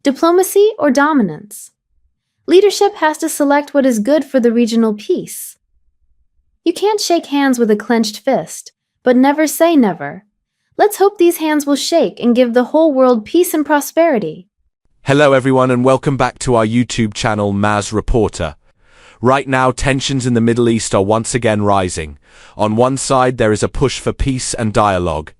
Diplomacy or dominance? Leadership has to select what is good for the regional peace. You can't shake hands with a clenched fist, but never say never. Let's hope these hands will shake and give the whole world peace and prosperity. Hello everyone and welcome back to our YouTube channel Mazzreporter. Right now, tensions in the Middle East are once again rising. On one side, there is a push for peace and dialogue.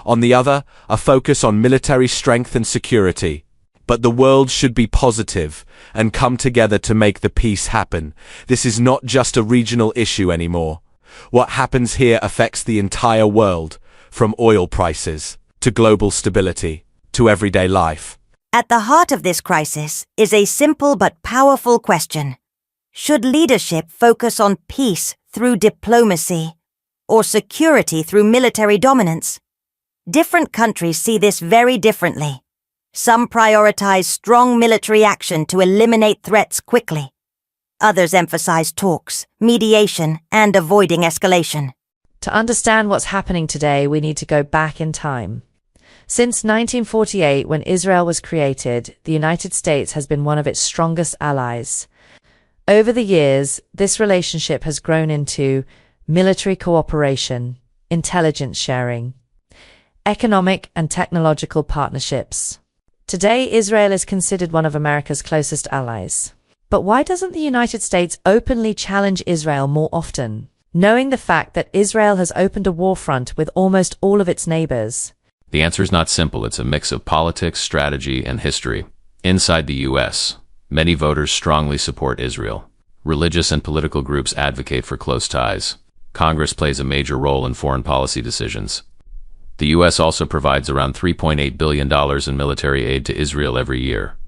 On the other, a focus on military strength and security. But the world should be positive and come together to make the peace happen. This is not just a regional issue anymore. What happens here affects the entire world, from oil prices to global stability to everyday life. At the heart of this crisis is a simple but powerful question. Should leadership focus on peace through diplomacy or security through military dominance? Different countries see this very differently. Some prioritize strong military action to eliminate threats quickly. Others emphasize talks, mediation, and avoiding escalation. To understand what's happening today, we need to go back in time. Since 1948, when Israel was created, the United States has been one of its strongest allies. Over the years, this relationship has grown into military cooperation, intelligence sharing, economic and technological partnerships. Today, Israel is considered one of America's closest allies. But why doesn't the United States openly challenge Israel more often, knowing the fact that Israel has opened a war front with almost all of its neighbors? The answer is not simple. It's a mix of politics, strategy, and history. Inside the U.S., many voters strongly support Israel. Religious and political groups advocate for close ties. Congress plays a major role in foreign policy decisions. The U.S. also provides around $3.8 billion in military aid to Israel every year.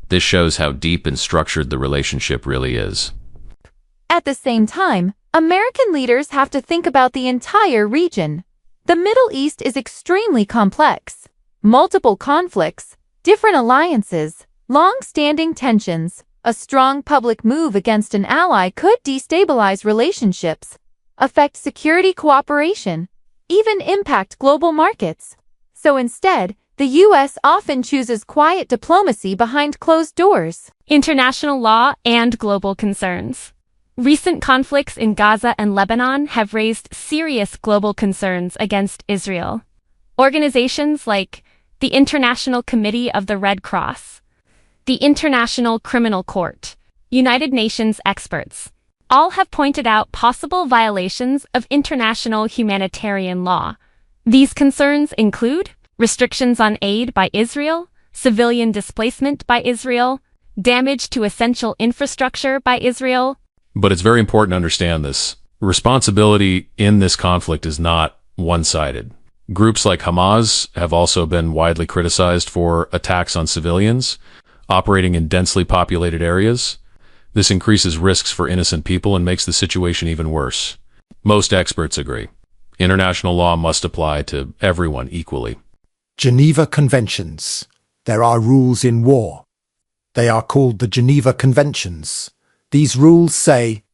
This shows how deep and structured the relationship really is. At the same time, American leaders have to think about the entire region. The Middle East is extremely complex. Multiple conflicts, different alliances, long-standing tensions. A strong public move against an ally could destabilize relationships, affect security cooperation, even impact global markets. So instead, the U.S. often chooses quiet diplomacy behind closed doors. International law and global concerns. Recent conflicts in Gaza and Lebanon have raised serious global concerns against Israel. Organizations like the International Committee of the Red Cross, the International Criminal Court, United Nations experts, all have pointed out possible violations of international humanitarian law. These concerns include restrictions on aid by Israel, civilian displacement by Israel, damage to essential infrastructure by Israel. But it's very important to understand this. Responsibility in this conflict is not one-sided. Groups like Hamas have also been widely criticized for attacks on civilians, operating in densely populated areas. This increases risks for innocent people and makes the situation even worse. Most experts agree. International law must apply to everyone equally. Geneva Conventions. There are rules in war. They are called the Geneva Conventions. These rules say,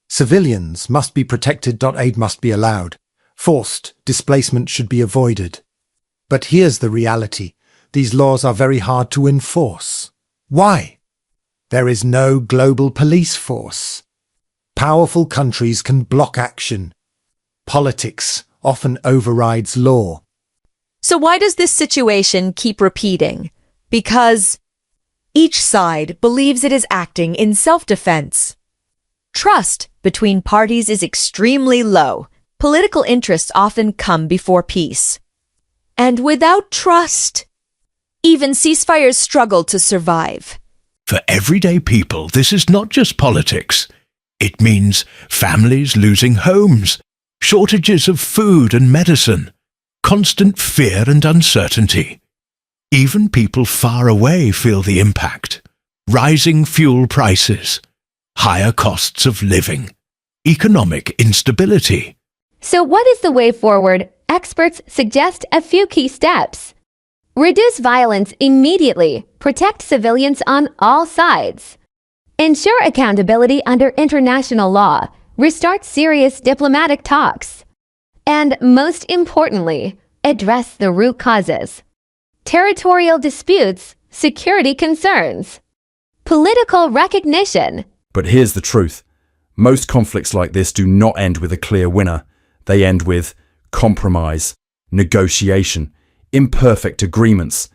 civilians must be protected. Aid must be allowed. Forced displacement should be avoided. But here's the reality. These laws are very hard to enforce. Why? There is no global police force. Powerful countries can block action. Politics often overrides law. So why does this situation keep repeating? Because each side believes it is acting in self-defense. Trust between parties is extremely low. Political interests often come before peace. And without trust, even ceasefires struggle to survive. For everyday people, this is not just politics. It means families losing homes, shortages of food and medicine, constant fear and uncertainty. Even people far away feel the impact. Rising fuel prices, higher costs of living, economic instability. So what is the way forward? Experts suggest a few key steps. Reduce violence immediately. Protect civilians on all sides. Ensure accountability under international law. Restart serious diplomatic talks. And most importantly, address the root causes. Territorial disputes security concerns, political recognition. But here's the truth. Most conflicts like this do not end with a clear winner. They end with compromise, negotiation, imperfect agreements,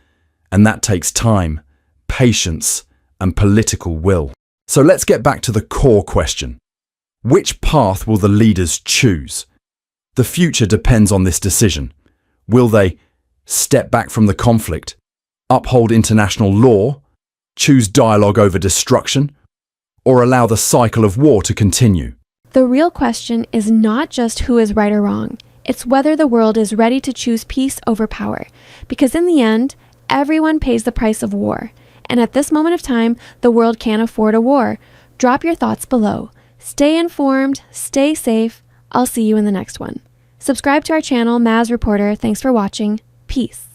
and that takes time, patience, and political will. So let's get back to the core question. Which path will the leaders choose? The future depends on this decision. Will they step back from the conflict, uphold international law, choose dialogue over destruction, or allow the cycle of war to continue? The real question is not just who is right or wrong. It's whether the world is ready to choose peace over power. Because in the end, everyone pays the price of war. And at this moment of time, the world can't afford a war. Drop your thoughts below. Stay informed, stay safe. I'll see you in the next one. Subscribe to our channel, Mazzreporter. Thanks for watching. Peace.